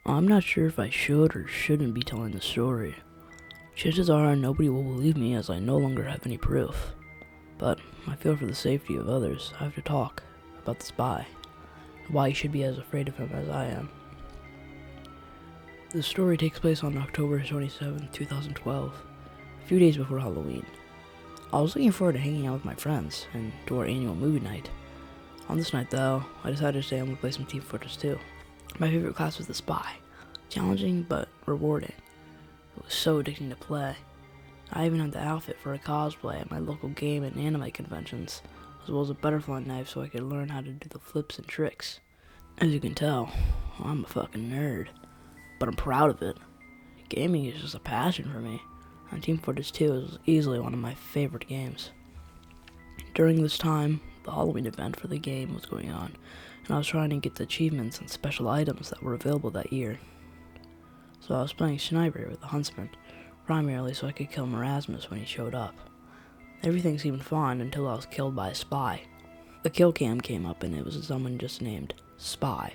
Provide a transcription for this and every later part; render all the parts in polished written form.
I'm not sure if I should or shouldn't be telling the story. Chances are nobody will believe me as I no longer have any proof. But I feel for the safety of others, I have to talk about the spy, and why you should be as afraid of him as I am. The story takes place on October 27, 2012, a few days before Halloween. I was looking forward to hanging out with my friends and to our annual movie night. On this night though, I decided to stay home and play some Team Fortress 2. My favorite class was the spy. Challenging but rewarding. It was so addicting to play. I even had the outfit for a cosplay at my local game and anime conventions, as well as a butterfly knife so I could learn how to do the flips and tricks. As you can tell, I'm a fucking nerd, but I'm proud of it. Gaming is just a passion for me, and Team Fortress 2 is easily one of my favorite games. During this time, the Halloween event for the game was going on, and I was trying to get the achievements and special items that were available that year. So I was playing Sniper with the Huntsman, primarily so I could kill Marasmus when he showed up. Everything seemed fine until I was killed by a spy. A kill cam came up and it was someone just named Spy,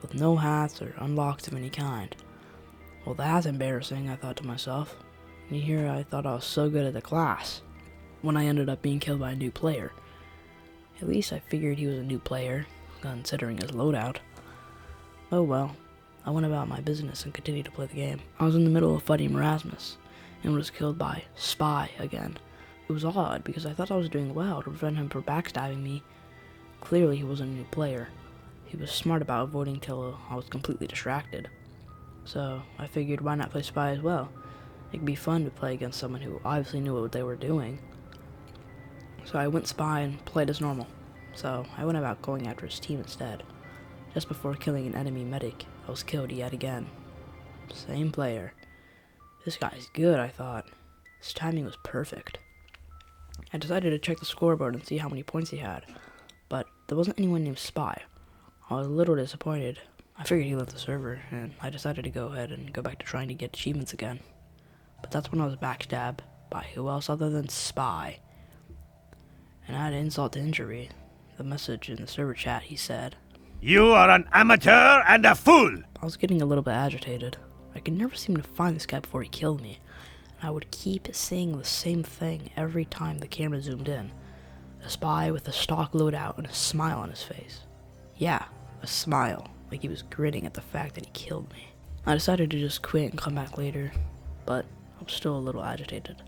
with no hats or unlocks of any kind. Well, that's embarrassing, I thought to myself. And here I thought I was so good at the class, when I ended up being killed by a new player. At least I figured he was a new player, considering his loadout. Oh well. I went about my business and continued to play the game. I was in the middle of fighting Marasmus, and was killed by Spy again. It was odd, because I thought I was doing well to prevent him from backstabbing me. Clearly he was a new player. He was smart about avoiding till I was completely distracted. So I figured why not play Spy as well? It could be fun to play against someone who obviously knew what they were doing. So I went Spy and played as normal. So I went about going after his team instead. Just before killing an enemy medic, I was killed yet again. Same player. This guy's good, I thought. His timing was perfect. I decided to check the scoreboard and see how many points he had, but there wasn't anyone named Spy. I was a little disappointed. I figured he left the server, and I decided to go ahead and go back to trying to get achievements again. But that's when I was backstabbed by who else other than Spy. And I had insult to injury. The message in the server chat, he said, "You are an amateur and a fool!" I was getting a little bit agitated. I could never seem to find this guy before he killed me, and I would keep seeing the same thing every time the camera zoomed in. A spy with a stock loadout and a smile on his face. Yeah, a smile, like he was grinning at the fact that he killed me. I decided to just quit and come back later, but I was still a little agitated.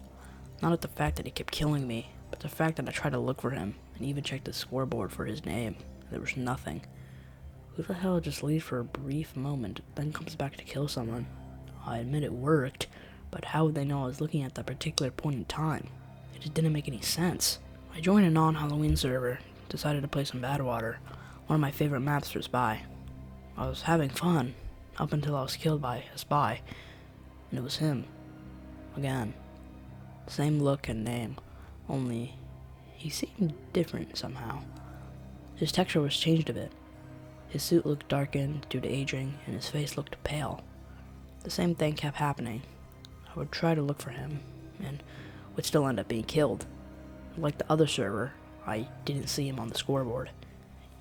Not at the fact that he kept killing me, but the fact that I tried to look for him, and even checked the scoreboard for his name. There was nothing. Who the hell just leaves for a brief moment, then comes back to kill someone? I admit it worked, but how would they know I was looking at that particular point in time? It just didn't make any sense. I joined a non-Halloween server, decided to play some Badwater, one of my favorite maps for Spy. I was having fun, up until I was killed by a spy, and it was him. Again. Same look and name, only he seemed different somehow. His texture was changed a bit. His suit looked darkened due to aging, and his face looked pale. The same thing kept happening. I would try to look for him, and would still end up being killed. Like the other server, I didn't see him on the scoreboard.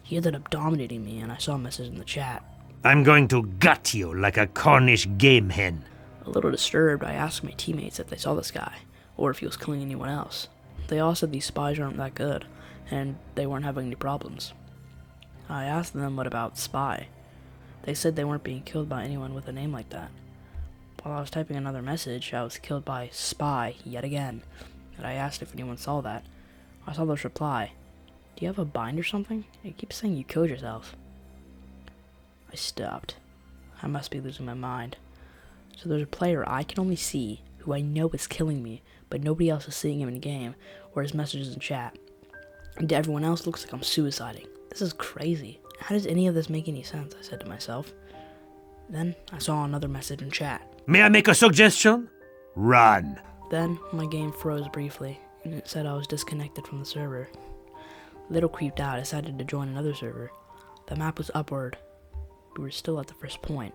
He ended up dominating me, and I saw a message in the chat. "I'm going to gut you like a Cornish game hen." A little disturbed, I asked my teammates if they saw this guy, or if he was killing anyone else. They all said these spies aren't that good, and they weren't having any problems. I asked them what about Spy. They said they weren't being killed by anyone with a name like that. While I was typing another message, I was killed by Spy yet again, and I asked if anyone saw that. I saw this reply. "Do you have a bind or something? It keeps saying you killed yourself." I stopped. I must be losing my mind. So there's a player I can only see, who I know is killing me, but nobody else is seeing him in game, or his messages in chat. And to everyone else, it looks like I'm suiciding. This is crazy. How does any of this make any sense? I said to myself. Then I saw another message in chat. "May I make a suggestion? Run." Then my game froze briefly, and it said I was disconnected from the server. A little creeped out, I decided to join another server. The map was upward. We were still at the first point.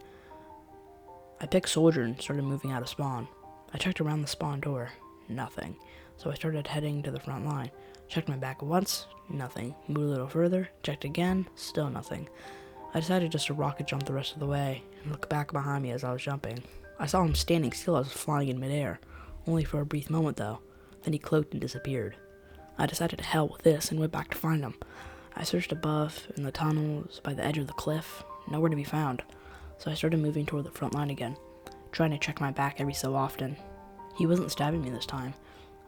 I picked Soldier and started moving out of spawn. I checked around the spawn door. Nothing. So I started heading to the front line. Checked my back once. Nothing. Moved a little further. Checked again. Still nothing. I decided just to rocket jump the rest of the way and look back behind me as I was jumping. I saw him standing still as I was flying in midair, only for a brief moment though. Then he cloaked and disappeared. I decided to hell with this and went back to find him. I searched above, in the tunnels, by the edge of the cliff, nowhere to be found. So I started moving toward the front line again, trying to check my back every so often. He wasn't stabbing me this time.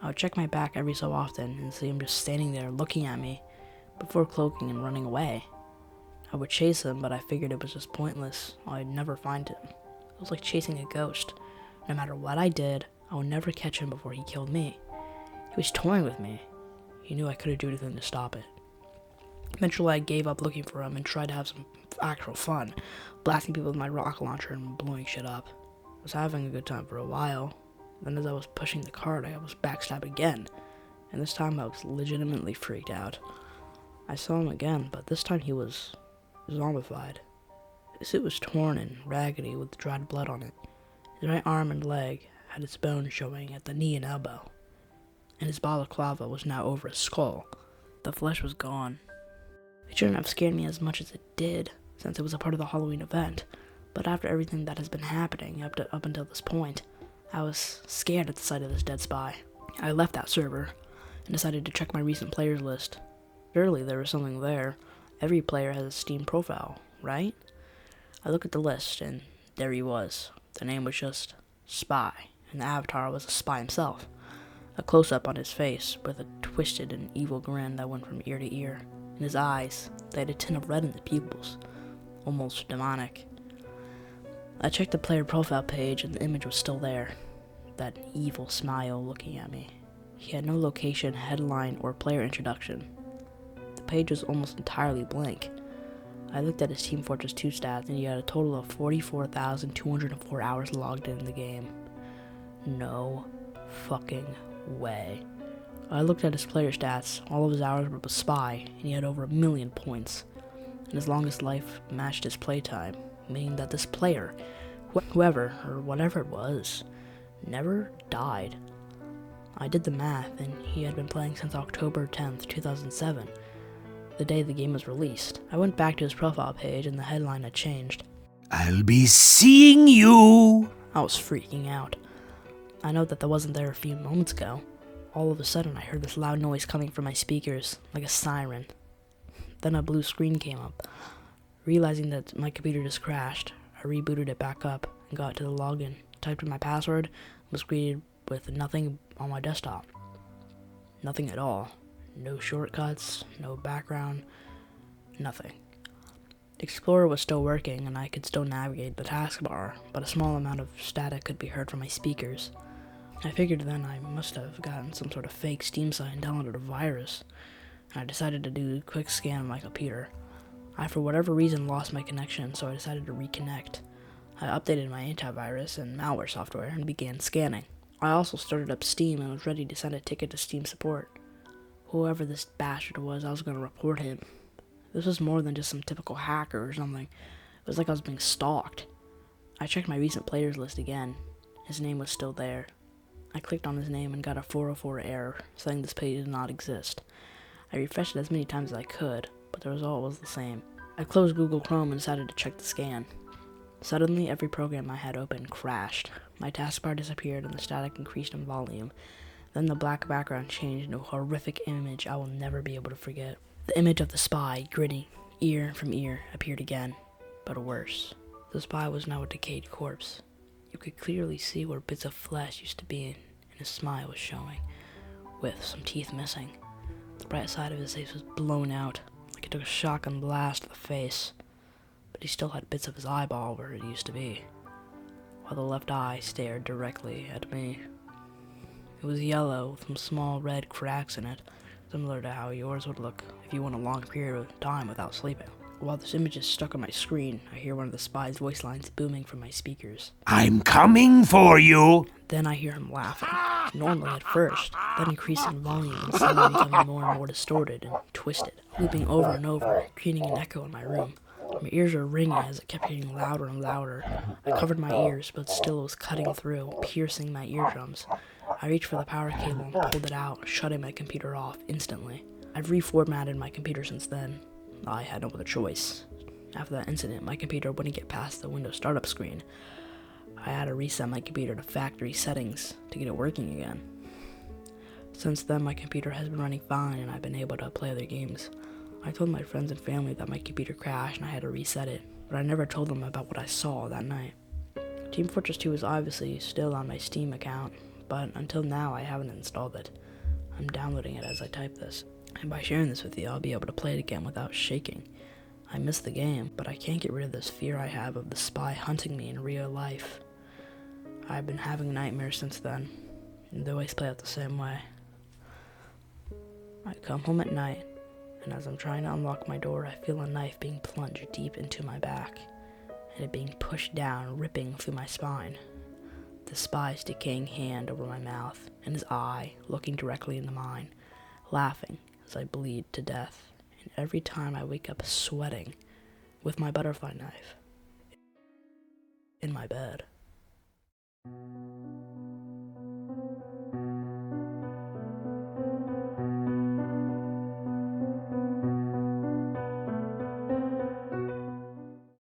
I would check my back every so often and see him just standing there looking at me before cloaking and running away. I would chase him, but I figured it was just pointless. I'd never find him. It was like chasing a ghost. No matter what I did, I would never catch him before he killed me. He was toying with me. He knew I couldn't do anything to stop it. Eventually, I gave up looking for him and tried to have some actual fun, blasting people with my rocket launcher and blowing shit up. I was having a good time for a while. Then as I was pushing the cart, I was backstabbed again, and this time I was legitimately freaked out. I saw him again, but this time he was zombified. His suit was torn and raggedy with dried blood on it. His right arm and leg had its bones showing at the knee and elbow, and his balaclava was now over his skull. The flesh was gone. It shouldn't have scared me as much as it did, since it was a part of the Halloween event, but after everything that has been happening up until this point, I was scared at the sight of this dead spy. I left that server and decided to check my recent players list. Surely there was something there. Every player has a Steam profile, right? I looked at the list, and there he was. The name was just Spy, and the avatar was a spy himself. A close-up on his face with a twisted and evil grin that went from ear to ear. In his eyes, they had a tint of red in the pupils, almost demonic. I checked the player profile page, and the image was still there. That evil smile looking at me. He had no location, headline, or player introduction. The page was almost entirely blank. I looked at his Team Fortress 2 stats, and he had a total of 44,204 hours logged in the game. No fucking way. I looked at his player stats. All of his hours were with Spy, and he had over 1 million points. And his longest life matched his playtime, meaning that this player, whoever or whatever it was, never died. I did the math, and he had been playing since October 10th, 2007, the day the game was released. I went back to his profile page, and the headline had changed. I'll be seeing you. I was freaking out. I know that wasn't there a few moments ago. All of a sudden, I heard this loud noise coming from my speakers, like a siren. Then a blue screen came up. Realizing that my computer just crashed, I rebooted it back up and got to the login, typed in my password, and was greeted with nothing on my desktop. Nothing at all. No shortcuts, no background, nothing. Explorer was still working, and I could still navigate the taskbar, but a small amount of static could be heard from my speakers. I figured then I must have gotten some sort of fake Steam site and downloaded a virus, and I decided to do a quick scan of my computer. I, for whatever reason, lost my connection, so I decided to reconnect. I updated my antivirus and malware software and began scanning. I also started up Steam and was ready to send a ticket to Steam support. Whoever this bastard was, I was going to report him. This was more than just some typical hacker or something. It was like I was being stalked. I checked my recent players list again. His name was still there. I clicked on his name and got a 404 error, saying this page did not exist. I refreshed it as many times as I could, but the result was the same. I closed Google Chrome and decided to check the scan. Suddenly, every program I had open crashed. My taskbar disappeared and the static increased in volume. Then the black background changed into a horrific image I will never be able to forget. The image of the spy, grinning, ear from ear, appeared again, but worse. The spy was now a decayed corpse. You could clearly see where bits of flesh used to be, and his smile was showing, with some teeth missing. The right side of his face was blown out, like it took a shotgun blast to the face, but he still had bits of his eyeball where it used to be, while the left eye stared directly at me. It was yellow with some small red cracks in it, similar to how yours would look if you went a long period of time without sleeping. While this image is stuck on my screen, I hear one of the spy's voice lines booming from my speakers. I'm coming for you. Then I hear him laughing, normally at first, then increasing in volume and suddenly becoming more and more distorted and twisted, looping over and over, creating an echo in my room. My ears were ringing as it kept getting louder and louder. I covered my ears, but still it was cutting through, piercing my eardrums. I reached for the power cable and pulled it out, shutting my computer off instantly. I've reformatted my computer since then. I had no other choice. After that incident, my computer wouldn't get past the Windows startup screen. I had to reset my computer to factory settings to get it working again. Since then, my computer has been running fine and I've been able to play other games. I told my friends and family that my computer crashed and I had to reset it, but I never told them about what I saw that night. Team Fortress 2 is obviously still on my Steam account, but until now I haven't installed it. I'm downloading it as I type this, and by sharing this with you, I'll be able to play it again without shaking. I miss the game, but I can't get rid of this fear I have of the spy hunting me in real life. I've been having nightmares since then, and they always play out the same way. I come home at night, and as I'm trying to unlock my door, I feel a knife being plunged deep into my back, and it being pushed down, ripping through my spine. The spy's decaying hand over my mouth, and his eye looking directly into mine, laughing as I bleed to death. And every time I wake up sweating with my butterfly knife in my bed.